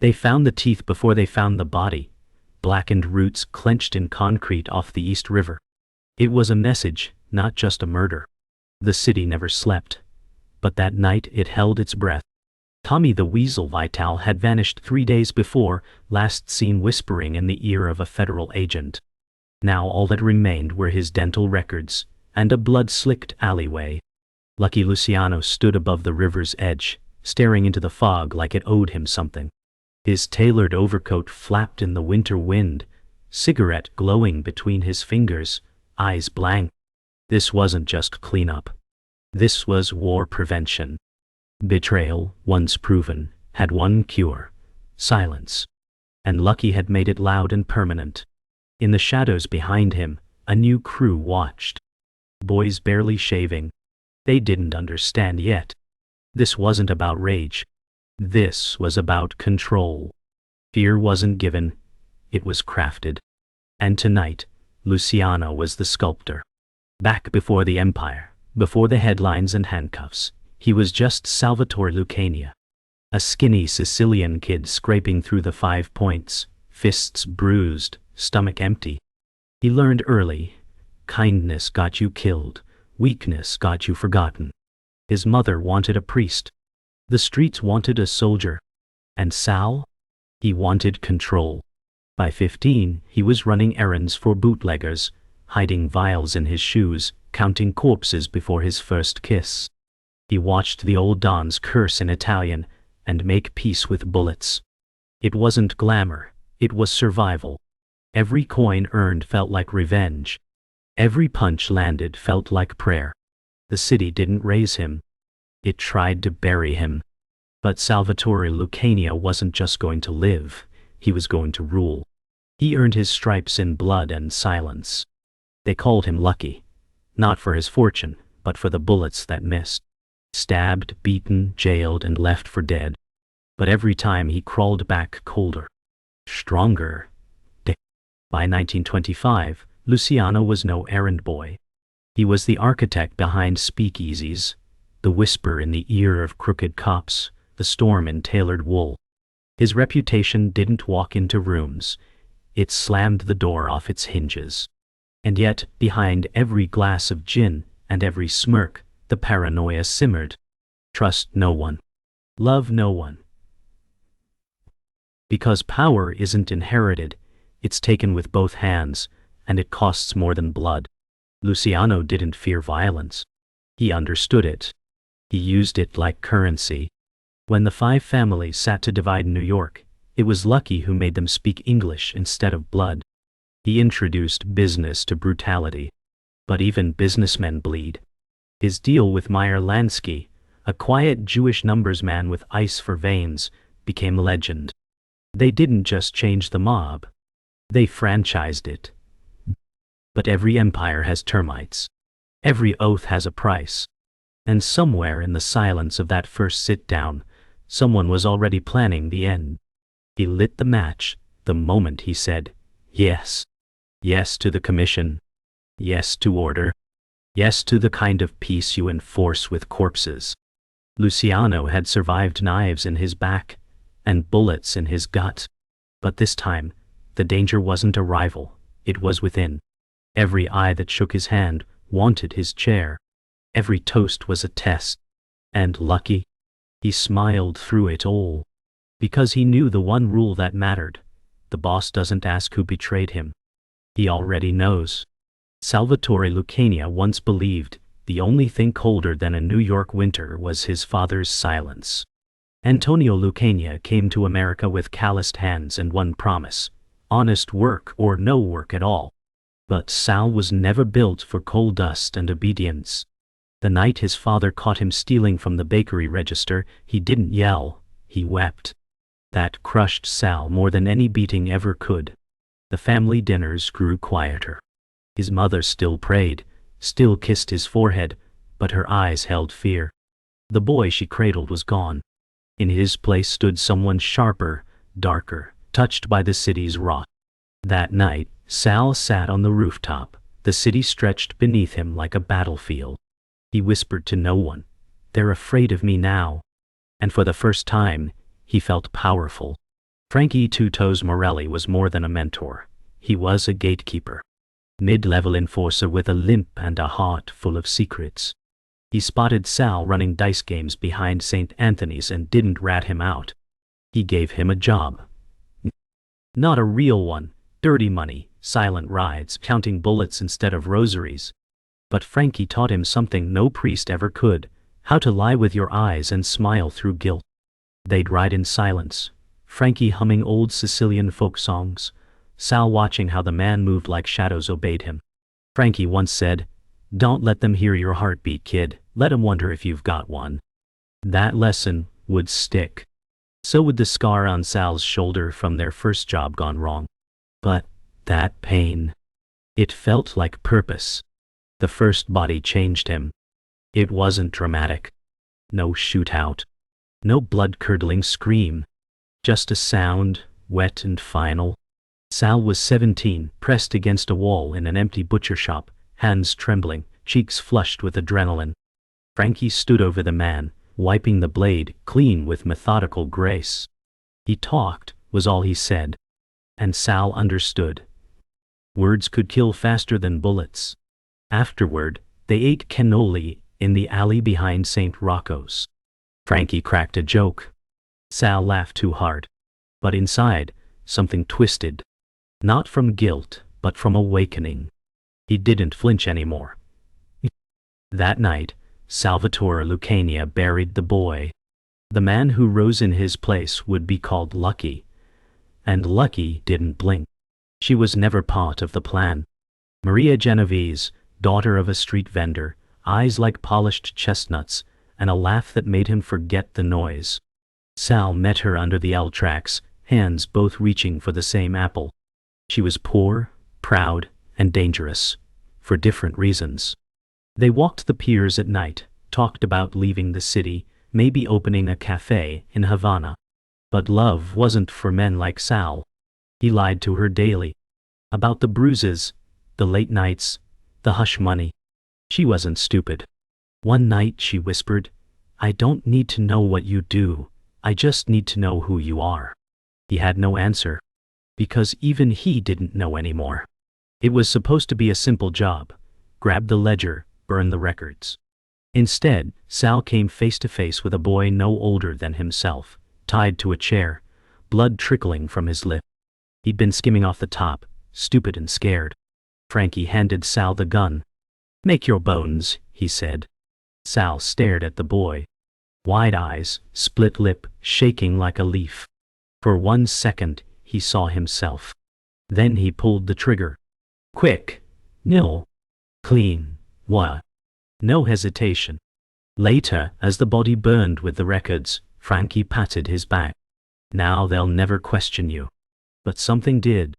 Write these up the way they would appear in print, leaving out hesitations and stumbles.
They found the teeth before they found the body, blackened roots clenched in concrete off the East River. It was a message, not just a murder. The city never slept, but that night it held its breath. Tommy the Weasel Vital had vanished 3 days before, last seen whispering in the ear of a federal agent. Now all that remained were his dental records, and a blood-slicked alleyway. Lucky Luciano stood above the river's edge, staring into the fog like it owed him something. His tailored overcoat flapped in the winter wind, cigarette glowing between his fingers, eyes blank. This wasn't just cleanup. This was war prevention. Betrayal, once proven, had one cure: silence. And Lucky had made it loud and permanent. In the shadows behind him, a new crew watched. Boys barely shaving. They didn't understand yet. This wasn't about rage. This was about control. Fear wasn't given, it was crafted. And tonight, Luciano was the sculptor. Back before the empire, before the headlines and handcuffs, he was just Salvatore Lucania. A skinny Sicilian kid scraping through the 5 points, fists bruised, stomach empty. He learned early, kindness got you killed, weakness got you forgotten. His mother wanted a priest. The streets wanted a soldier. And Sal? He wanted control. By 15, he was running errands for bootleggers, hiding vials in his shoes, counting corpses before his first kiss. He watched the old dons curse in Italian and make peace with bullets. It wasn't glamour, it was survival. Every coin earned felt like revenge. Every punch landed felt like prayer. The city didn't raise him. It tried to bury him. But Salvatore Lucania wasn't just going to live, he was going to rule. He earned his stripes in blood and silence. They called him Lucky, not for his fortune, but for the bullets that missed. Stabbed, beaten, jailed, and left for dead. But every time he crawled back colder, stronger. By 1925, Luciano was no errand boy. He was the architect behind speakeasies, the whisper in the ear of crooked cops, the storm in tailored wool. His reputation didn't walk into rooms. It slammed the door off its hinges. And yet, behind every glass of gin and every smirk, the paranoia simmered. Trust no one. Love no one. Because power isn't inherited, it's taken with both hands, and it costs more than blood. Luciano didn't fear violence. He understood it. He used it like currency. When the 5 families sat to divide New York, it was Lucky who made them speak English instead of blood. He introduced business to brutality. But even businessmen bleed. His deal with Meyer Lansky, a quiet Jewish numbersman with ice for veins, became legend. They didn't just change the mob. They franchised it. But every empire has termites. Every oath has a price. And somewhere in the silence of that first sit-down, someone was already planning the end. He lit the match the moment he said, yes. Yes to the commission. Yes to order. Yes to the kind of peace you enforce with corpses. Luciano had survived knives in his back and bullets in his gut. But this time, the danger wasn't a rival, it was within. Every eye that shook his hand wanted his chair. Every toast was a test. And Lucky? He smiled through it all. Because he knew the one rule that mattered. The boss doesn't ask who betrayed him. He already knows. Salvatore Lucania once believed the only thing colder than a New York winter was his father's silence. Antonio Lucania came to America with calloused hands and one promise: honest work or no work at all. But Sal was never built for coal dust and obedience. The night his father caught him stealing from the bakery register, he didn't yell, he wept. That crushed Sal more than any beating ever could. The family dinners grew quieter. His mother still prayed, still kissed his forehead, but her eyes held fear. The boy she cradled was gone. In his place stood someone sharper, darker, touched by the city's rot. That night, Sal sat on the rooftop, the city stretched beneath him like a battlefield. He whispered to no one, "They're afraid of me now." And for the first time, he felt powerful. Frankie Two Toes Morelli was more than a mentor. He was a gatekeeper. Mid-level enforcer with a limp and a heart full of secrets. He spotted Sal running dice games behind St. Anthony's and didn't rat him out. He gave him a job. Not a real one, dirty money, silent rides, counting bullets instead of rosaries. But Frankie taught him something no priest ever could, how to lie with your eyes and smile through guilt. They'd ride in silence, Frankie humming old Sicilian folk songs, Sal watching how the man moved like shadows obeyed him. Frankie once said, "Don't let them hear your heartbeat, kid, let 'em wonder if you've got one." That lesson would stick. So would the scar on Sal's shoulder from their first job gone wrong. But that pain. It felt like purpose. The first body changed him. It wasn't dramatic. No shootout. No blood-curdling scream. Just a sound, wet and final. Sal was 17, pressed against a wall in an empty butcher shop, hands trembling, cheeks flushed with adrenaline. Frankie stood over the man, wiping the blade clean with methodical grace. He talked, was all he said. And Sal understood. Words could kill faster than bullets. Afterward, they ate cannoli in the alley behind St. Rocco's. Frankie cracked a joke. Sal laughed too hard. But inside, something twisted. Not from guilt, but from awakening. He didn't flinch anymore. That night, Salvatore Lucania buried the boy. The man who rose in his place would be called Lucky. And Lucky didn't blink. She was never part of the plan. Maria Genovese, daughter of a street vendor, eyes like polished chestnuts, and a laugh that made him forget the noise. Sal met her under the L tracks, hands both reaching for the same apple. She was poor, proud, and dangerous, for different reasons. They walked the piers at night, talked about leaving the city, maybe opening a cafe in Havana. But love wasn't for men like Sal. He lied to her daily. About the bruises, the late nights, the hush money. She wasn't stupid. One night she whispered, "I don't need to know what you do, I just need to know who you are." He had no answer. Because even he didn't know anymore. It was supposed to be a simple job. Grab the ledger, burn the records. Instead, Sal came face to face with a boy no older than himself, tied to a chair, blood trickling from his lip. He'd been skimming off the top, stupid and scared. Frankie handed Sal the gun. "Make your bones," he said. Sal stared at the boy. Wide eyes, split lip, shaking like a leaf. For 1 second, he saw himself. Then he pulled the trigger. Quick. Nil. Clean. What? No hesitation. Later, as the body burned with the records, Frankie patted his back. Now they'll never question you. But something did.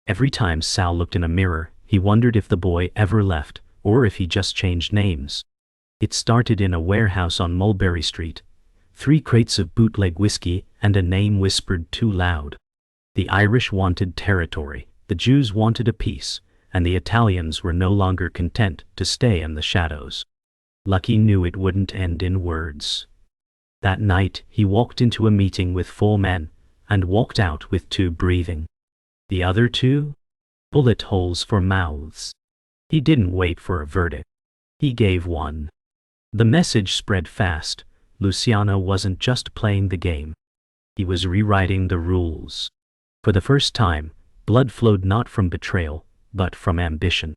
Every time Sal looked in a mirror, he wondered if the boy ever left, or if he just changed names. It started in a warehouse on Mulberry Street. 3 crates of bootleg whiskey and a name whispered too loud. The Irish wanted territory, the Jews wanted a peace, and the Italians were no longer content to stay in the shadows. Lucky knew it wouldn't end in words. That night, he walked into a meeting with 4 men, and walked out with 2 breathing. The other 2? Bullet holes for mouths. He didn't wait for a verdict. He gave one. The message spread fast. Luciano wasn't just playing the game. He was rewriting the rules. For the first time, blood flowed not from betrayal, but from ambition.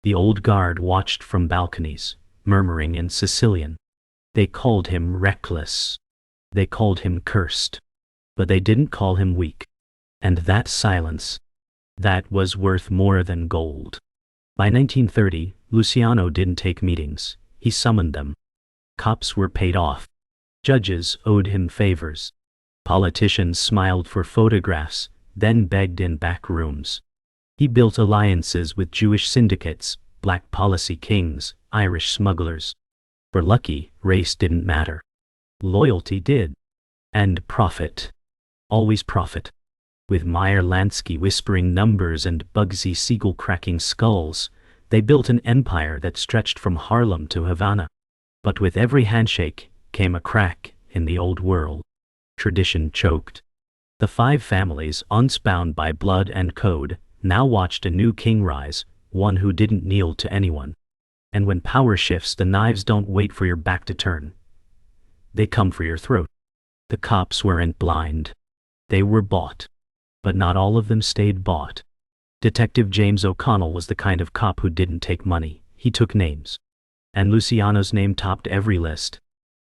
The old guard watched from balconies, murmuring in Sicilian. They called him reckless. They called him cursed. But they didn't call him weak. And that silence, that was worth more than gold. By 1930, Luciano didn't take meetings, he summoned them. Cops were paid off. Judges owed him favors. Politicians smiled for photographs, then begged in back rooms. He built alliances with Jewish syndicates, black policy kings, Irish smugglers. For Lucky, race didn't matter. Loyalty did. And profit. Always profit. With Meyer Lansky whispering numbers and Bugsy Siegel cracking skulls, they built an empire that stretched from Harlem to Havana. But with every handshake came a crack in the old world. Tradition choked. The 5 families, unbound by blood and code, now watched a new king rise, one who didn't kneel to anyone. And when power shifts, the knives don't wait for your back to turn. They come for your throat. The cops weren't blind. They were bought. But not all of them stayed bought. Detective James O'Connell was the kind of cop who didn't take money, he took names. And Luciano's name topped every list.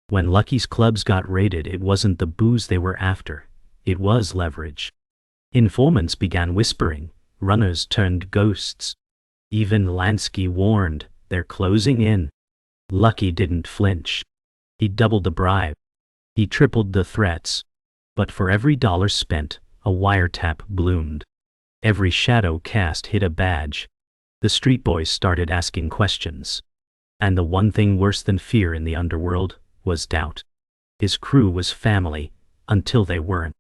When Lucky's clubs got raided, it wasn't the booze they were after. It was leverage. Informants began whispering. Runners turned ghosts. Even Lansky warned, they're closing in. Lucky didn't flinch. He doubled the bribe. He tripled the threats. But for every dollar spent, a wiretap bloomed. Every shadow cast hid a badge. The street boys started asking questions. And the one thing worse than fear in the underworld was doubt. His crew was family, until they weren't.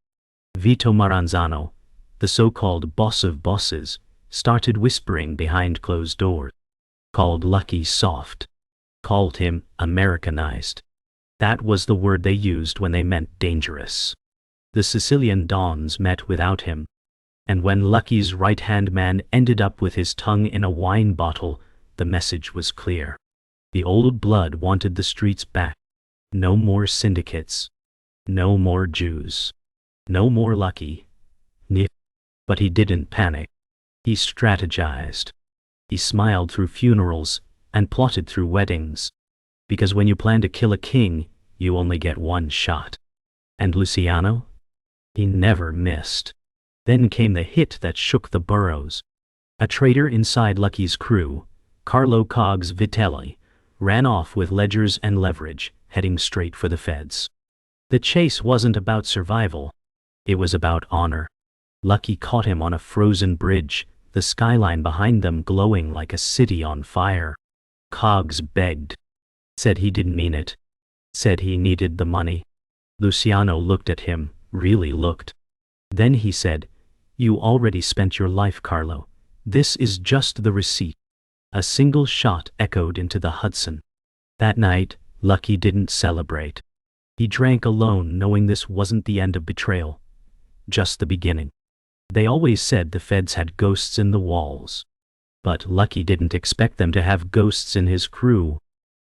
Vito Maranzano, the so-called boss of bosses, started whispering behind closed doors. Called Lucky soft. Called him Americanized. That was the word they used when they meant dangerous. The Sicilian dons met without him. And when Lucky's right-hand man ended up with his tongue in a wine bottle, the message was clear. The old blood wanted the streets back. No more syndicates. No more Jews. No more Lucky. But he didn't panic. He strategized. He smiled through funerals and plotted through weddings. Because when you plan to kill a king, you only get one shot. And Luciano? He never missed. Then came the hit that shook the boroughs. A traitor inside Lucky's crew, Carlo Cogs Vitelli, ran off with ledgers and leverage, heading straight for the feds. The chase wasn't about survival. It was about honor. Lucky caught him on a frozen bridge, the skyline behind them glowing like a city on fire. Cogs begged. Said he didn't mean it. Said he needed the money. Luciano looked at him, really looked. Then he said, "You already spent your life, Carlo. This is just the receipt." A single shot echoed into the Hudson. That night, Lucky didn't celebrate. He drank alone, knowing this wasn't the end of Betrayal. Just the beginning. They always said the feds had ghosts in the walls. But Lucky didn't expect them to have ghosts in his crew.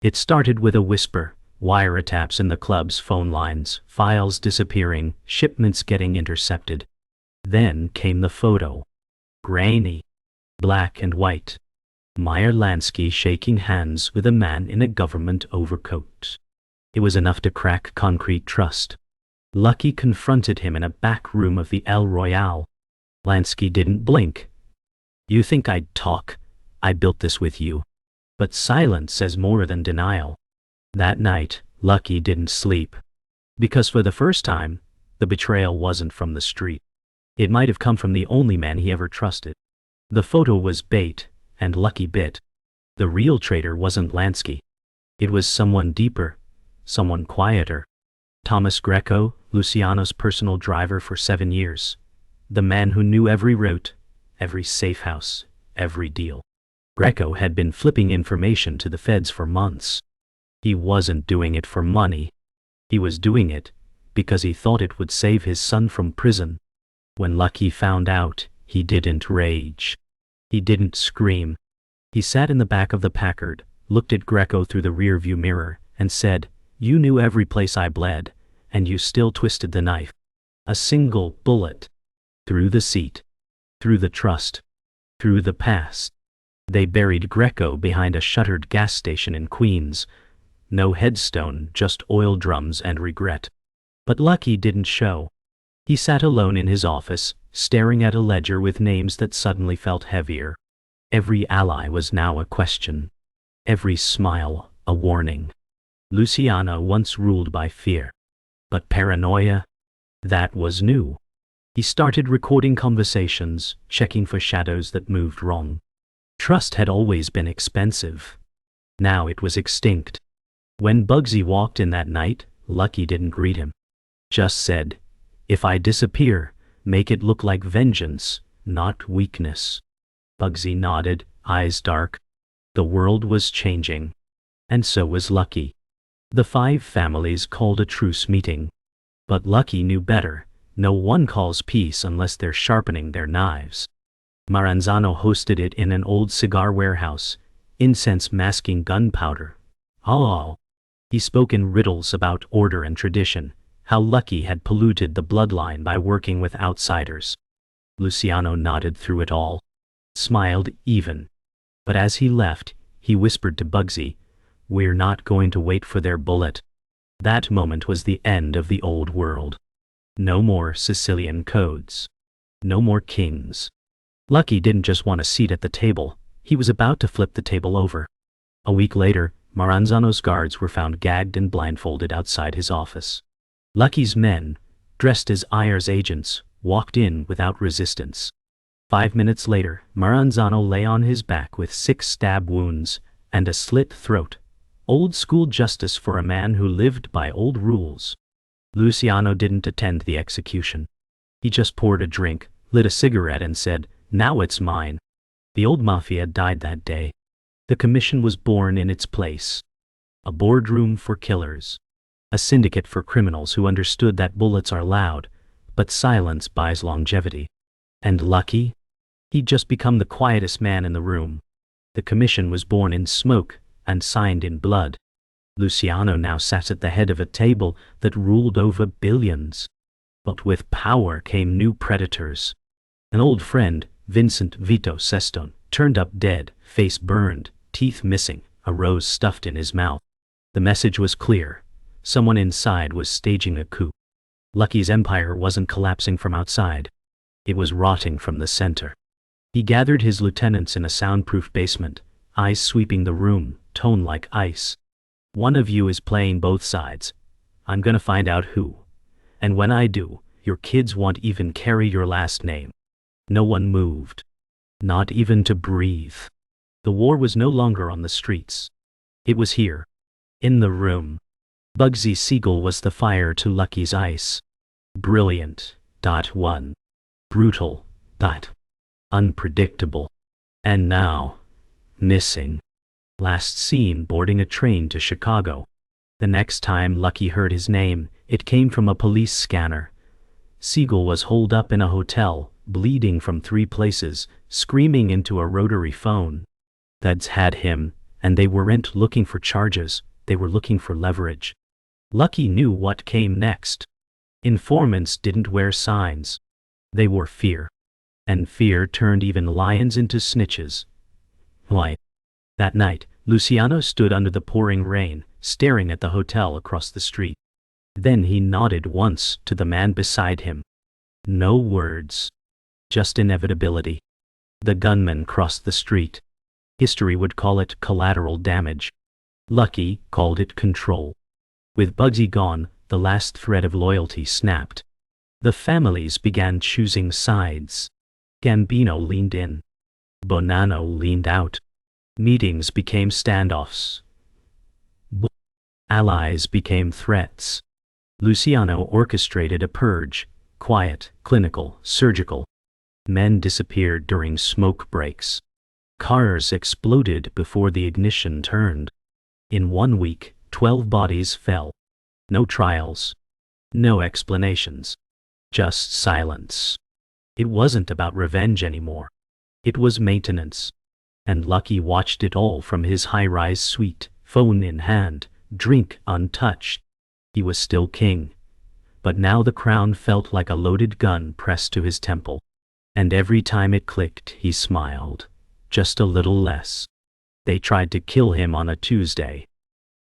It started with a whisper, wiretaps in the club's phone lines, files disappearing, shipments getting intercepted. Then came the photo. Grainy. Black and white. Meyer Lansky shaking hands with a man in a government overcoat. It was enough to crack concrete trust. Lucky confronted him in a back room of the El Royale. Lansky didn't blink. "You think I'd talk? I built this with you." But silence says more than denial. That night, Lucky didn't sleep. Because for the first time, the betrayal wasn't from the street. It might have come from the only man he ever trusted. The photo was bait, and Lucky bit. The real traitor wasn't Lansky. It was someone deeper, someone quieter. Thomas Greco, Luciano's personal driver for 7 years. The man who knew every route, every safe house, every deal. Greco had been flipping information to the feds for months. He wasn't doing it for money. He was doing it because he thought it would save his son from prison. When Lucky found out, he didn't rage. He didn't scream. He sat in the back of the Packard, looked at Greco through the rearview mirror, and said, "You knew every place I bled, and you still twisted the knife. A single bullet. Through the seat. Through the trust. Through the past." They buried Greco behind a shuttered gas station in Queens. No headstone, just oil drums and regret. But Lucky didn't show. He sat alone in his office, staring at a ledger with names that suddenly felt heavier. Every ally was now a question. Every smile, a warning. Luciano once ruled by fear. But paranoia? That was new. He started recording conversations, checking for shadows that moved wrong. Trust had always been expensive. Now it was extinct. When Bugsy walked in that night, Lucky didn't greet him. Just said, "If I disappear, make it look like vengeance, not weakness." Bugsy nodded, eyes dark. The world was changing. And so was Lucky. The 5 families called a truce meeting. But Lucky knew better. No one calls peace unless they're sharpening their knives. Maranzano hosted it in an old cigar warehouse, incense masking gunpowder. Oh. He spoke in riddles about order and tradition, how Lucky had polluted the bloodline by working with outsiders. Luciano nodded through it all, smiled even. But as he left, he whispered to Bugsy, "We're not going to wait for their bullet." That moment was the end of the old world. No more Sicilian codes. No more kings. Lucky didn't just want a seat at the table, he was about to flip the table over. A week later, Maranzano's guards were found gagged and blindfolded outside his office. Lucky's men, dressed as Ayer's agents, walked in without resistance. 5 minutes later, Maranzano lay on his back with 6 stab wounds and a slit throat. Old school justice for a man who lived by old rules. Luciano didn't attend the execution. He just poured a drink, lit a cigarette and said, "Now it's mine." The old Mafia died that day. The commission was born in its place. A boardroom for killers. A syndicate for criminals who understood that bullets are loud, but silence buys longevity. And Lucky? He'd just become the quietest man in the room. The commission was born in smoke and signed in blood. Luciano now sat at the head of a table that ruled over billions. But with power came new predators. An old friend, Vincent Vito Sestone, turned up dead, face burned, teeth missing, a rose stuffed in his mouth. The message was clear. Someone inside was staging a coup. Lucky's empire wasn't collapsing from outside. It was rotting from the center. He gathered his lieutenants in a soundproof basement, eyes sweeping the room, tone like ice. "One of you is playing both sides. I'm gonna find out who. And when I do, your kids won't even carry your last name." No one moved. Not even to breathe. The war was no longer on the streets. It was here. In the room. Bugsy Siegel was the fire to Lucky's ice. Brilliant. One. Brutal. Unpredictable. And now, missing. Last seen boarding a train to Chicago. The next time Lucky heard his name, it came from a police scanner. Siegel was holed up in a hotel, bleeding from 3 places, screaming into a rotary phone. Feds had him, and they weren't looking for charges, they were looking for leverage. Lucky knew what came next. Informants didn't wear signs. They wore fear. And fear turned even lions into snitches. Why? That night, Luciano stood under the pouring rain, staring at the hotel across the street. Then he nodded once to the man beside him. No words. Just inevitability. The gunman crossed the street. History would call it collateral damage. Lucky called it control. With Bugsy gone, the last thread of loyalty snapped. The families began choosing sides. Gambino leaned in. Bonanno leaned out. Meetings became standoffs. Allies became threats. Luciano orchestrated a purge, quiet, clinical, surgical. Men disappeared during smoke breaks. Cars exploded before the ignition turned. In 1 week, 12 bodies fell. No trials. No explanations. Just silence. It wasn't about revenge anymore. It was maintenance. And Lucky watched it all from his high-rise suite, phone in hand, drink untouched. He was still king. But now the crown felt like a loaded gun pressed to his temple. And every time it clicked, he smiled. Just a little less. They tried to kill him on a Tuesday.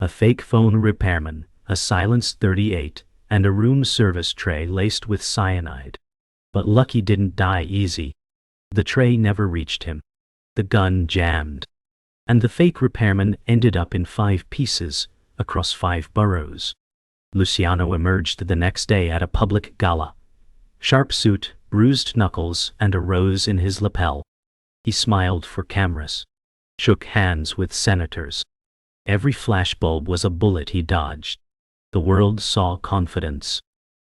A fake phone repairman, a silenced .38, and a room service tray laced with cyanide. But Lucky didn't die easy. The tray never reached him. The gun jammed. And the fake repairman ended up in 5 pieces, across 5 boroughs. Luciano emerged the next day at a public gala. Sharp suit, bruised knuckles, and a rose in his lapel. He smiled for cameras. Shook hands with senators. Every flashbulb was a bullet he dodged. The world saw confidence.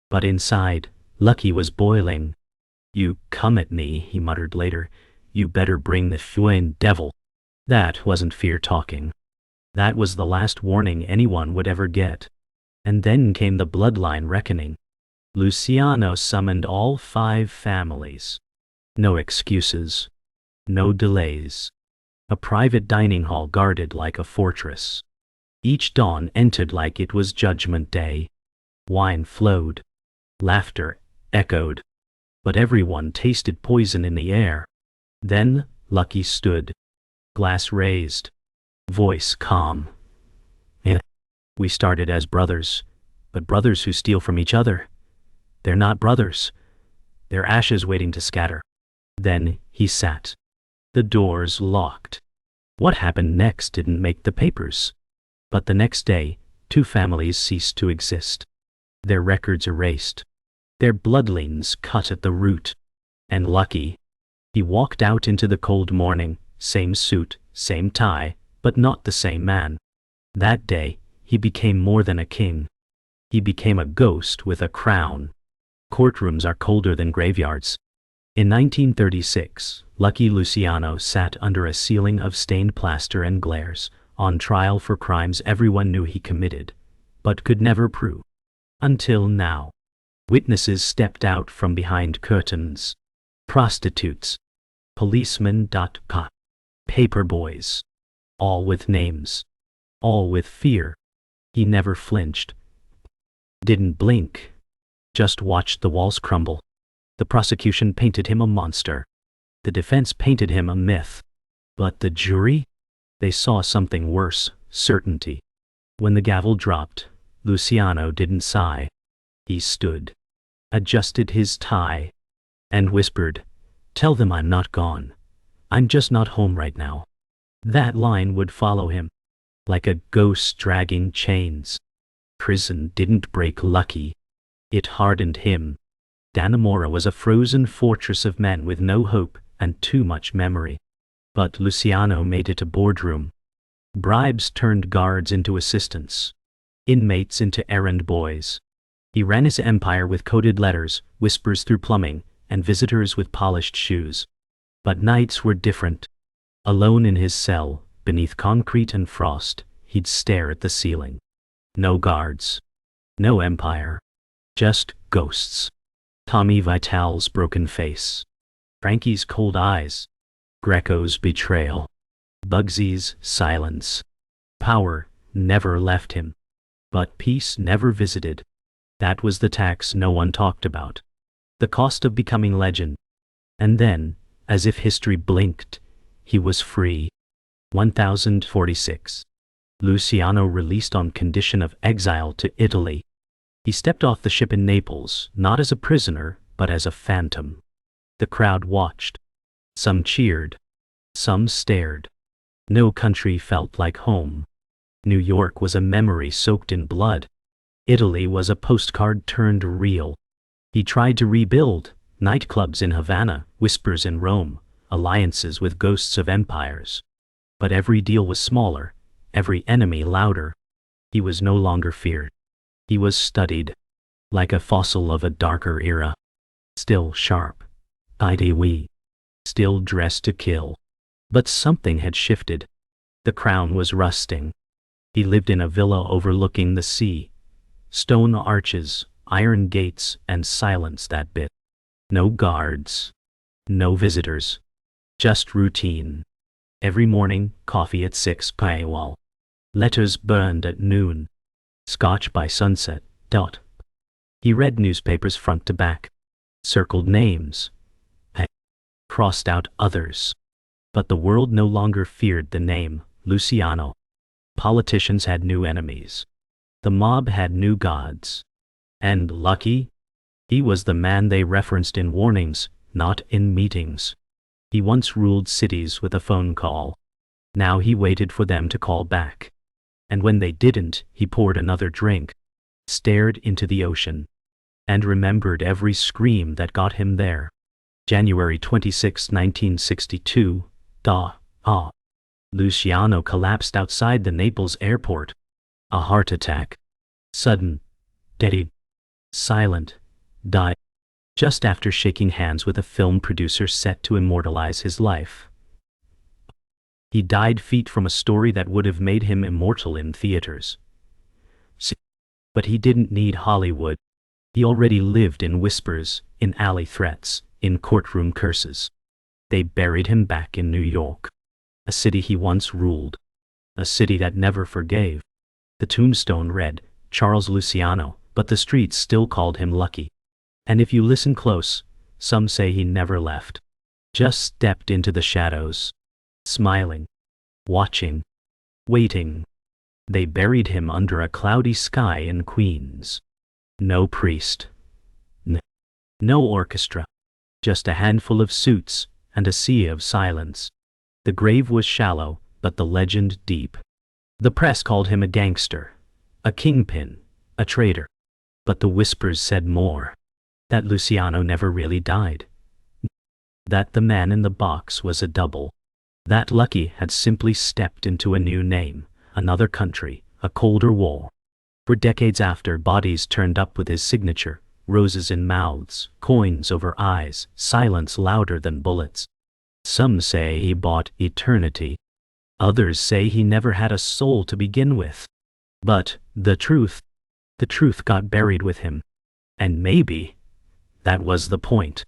But inside, Lucky was boiling. "You come at me," he muttered later. "You better bring the fucking devil." That wasn't fear talking. That was the last warning anyone would ever get. And then came the bloodline reckoning. Luciano summoned all 5 families. No excuses. No delays. A private dining hall guarded like a fortress. Each dawn entered like it was Judgment Day. Wine flowed. Laughter echoed. But everyone tasted poison in the air. Then, Lucky stood. Glass raised. Voice calm. We started as brothers, but brothers who steal from each other. They're not brothers. They're ashes waiting to scatter. Then he sat. The doors locked. What happened next didn't make the papers. But the next day, 2 families ceased to exist. Their records erased. Their bloodlines cut at the root. And Lucky, he walked out into the cold morning, same suit, same tie, but not the same man. That day, he became more than a king. He became a ghost with a crown. Courtrooms are colder than graveyards. In 1936, Lucky Luciano sat under a ceiling of stained plaster and glares, on trial for crimes everyone knew he committed, but could never prove. Until now. Witnesses stepped out from behind curtains. Prostitutes. Policemen. Paperboys. All with names. All with fear. He never flinched. Didn't blink. Just watched the walls crumble. The prosecution painted him a monster. The defense painted him a myth. But the jury? They saw something worse, certainty. When the gavel dropped, Luciano didn't sigh. He stood, adjusted his tie, and whispered, "Tell them I'm not gone. I'm just not home right now." That line would follow him, like a ghost dragging chains. Prison didn't break Lucky. It hardened him. Dannemora was a frozen fortress of men with no hope and too much memory. But Luciano made it a boardroom. Bribes turned guards into assistants. Inmates into errand boys. He ran his empire with coded letters, whispers through plumbing, and visitors with polished shoes. But nights were different. Alone in his cell, beneath concrete and frost, he'd stare at the ceiling. No guards. No empire. Just ghosts. Tommy Vital's broken face. Frankie's cold eyes. Greco's betrayal. Bugsy's silence. Power never left him. But peace never visited. That was the tax no one talked about. The cost of becoming legend. And then, as if history blinked, he was free. 1046. Luciano released on condition of exile to Italy. He stepped off the ship in Naples, not as a prisoner, but as a phantom. The crowd watched. Some cheered. Some stared. No country felt like home. New York was a memory soaked in blood. Italy was a postcard turned real. He tried to rebuild, nightclubs in Havana, whispers in Rome, alliances with ghosts of empires. But every deal was smaller, every enemy louder. He was no longer feared. He was studied, like a fossil of a darker era. Still sharp. IDW. Still dressed to kill. But something had shifted. The crown was rusting. He lived in a villa overlooking the sea. Stone arches, iron gates, and silence that bit. No guards. No visitors. Just routine. Every morning, coffee at 6 p.m. Letters burned at noon. Scotch by sunset. He read newspapers front to back. Circled names. Crossed out others. But the world no longer feared the name, Luciano. Politicians had new enemies. The mob had new gods. And Lucky? He was the man they referenced in warnings, not in meetings. He once ruled cities with a phone call. Now he waited for them to call back. And when they didn't, he poured another drink, stared into the ocean, and remembered every scream that got him there. January 26, 1962. Luciano collapsed outside the Naples airport. A heart attack. Sudden. Dead. Silent. Died. Just after shaking hands with a film producer set to immortalize his life. He died feet from a story that would have made him immortal in theaters. But he didn't need Hollywood. He already lived in whispers, in alley threats, in courtroom curses. They buried him back in New York, a city he once ruled, a city that never forgave. The tombstone read, Charles Luciano, but the streets still called him Lucky. And if you listen close, some say he never left. Just stepped into the shadows, smiling, watching, waiting. They buried him under a cloudy sky in Queens. No priest. No orchestra. Just a handful of suits and a sea of silence. The grave was shallow, but the legend deep. The press called him a gangster, a kingpin, a traitor. But the whispers said more. That Luciano never really died. That the man in the box was a double. That Lucky had simply stepped into a new name, another country, a colder war. For decades after, bodies turned up with his signature, roses in mouths, coins over eyes, silence louder than bullets. Some say he bought eternity. Others say he never had a soul to begin with. But the truth got buried with him. And maybe that was the point.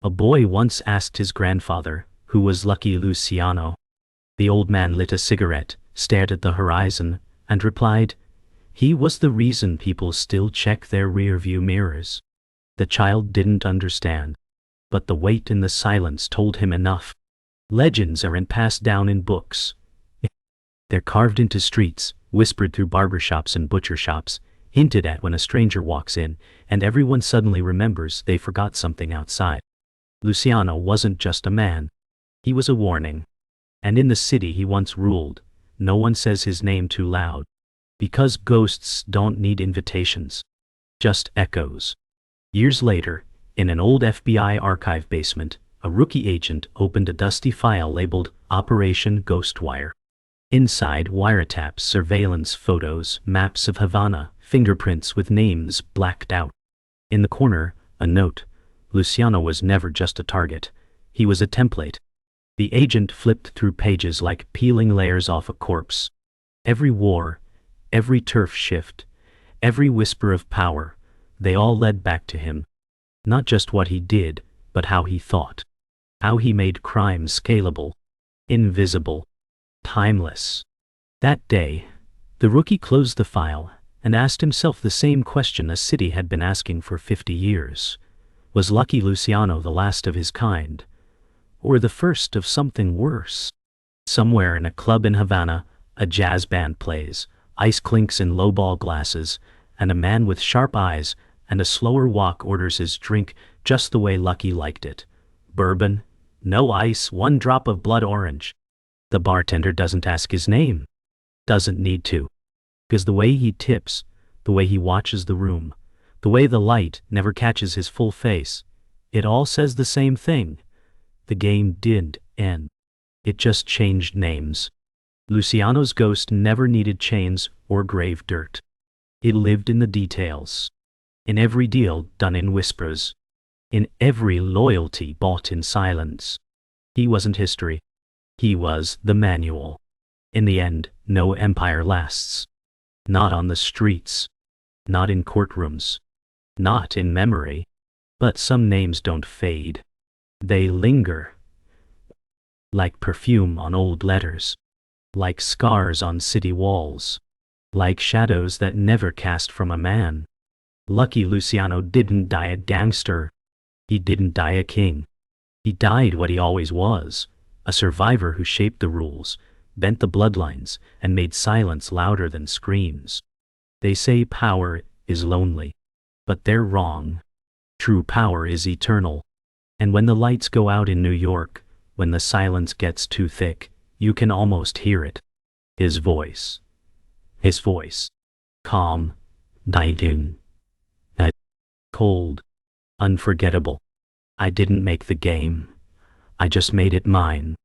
A boy once asked his grandfather, who was Lucky Luciano. The old man lit a cigarette, stared at the horizon, and replied, he was the reason people still check their rearview mirrors. The child didn't understand, but the weight in the silence told him enough. Legends aren't passed down in books. They're carved into streets, whispered through barbershops and butcher shops, hinted at when a stranger walks in, and everyone suddenly remembers they forgot something outside. Luciano wasn't just a man. He was a warning. And in the city he once ruled, no one says his name too loud. Because ghosts don't need invitations. Just echoes. Years later, in an old FBI archive basement, a rookie agent opened a dusty file labeled Operation Ghostwire. Inside, wiretaps, surveillance photos, maps of Havana, fingerprints with names blacked out. In the corner, a note. Luciano was never just a target. He was a template. The agent flipped through pages like peeling layers off a corpse. Every war, every turf shift, every whisper of power, they all led back to him. Not just what he did, but how he thought. How he made crime scalable, invisible, timeless. That day, the rookie closed the file and asked himself the same question a city had been asking for 50 years. Was Lucky Luciano the last of his kind? Or the first of something worse? Somewhere in a club in Havana, a jazz band plays, ice clinks in lowball glasses, and a man with sharp eyes and a slower walk orders his drink just the way Lucky liked it. Bourbon, no ice, 1 drop of blood orange. The bartender doesn't ask his name. Doesn't need to. Because the way he tips, the way he watches the room, the way the light never catches his full face, it all says the same thing. The game didn't end. It just changed names. Luciano's ghost never needed chains or grave dirt. It lived in the details. In every deal done in whispers. In every loyalty bought in silence. He wasn't history. He was the manual. In the end, no empire lasts. Not on the streets. Not in courtrooms. Not in memory. But some names don't fade. They linger. Like perfume on old letters. Like scars on city walls. Like shadows that never cast from a man. Lucky Luciano didn't die a gangster. He didn't die a king. He died what he always was, a survivor who shaped the rules, bent the bloodlines, and made silence louder than screams. They say power is lonely, but they're wrong. True power is eternal. And when the lights go out in New York, when the silence gets too thick, you can almost hear it. His voice. His voice. Calm. Nighting. Cold. Unforgettable. I didn't make the game. I just made it mine.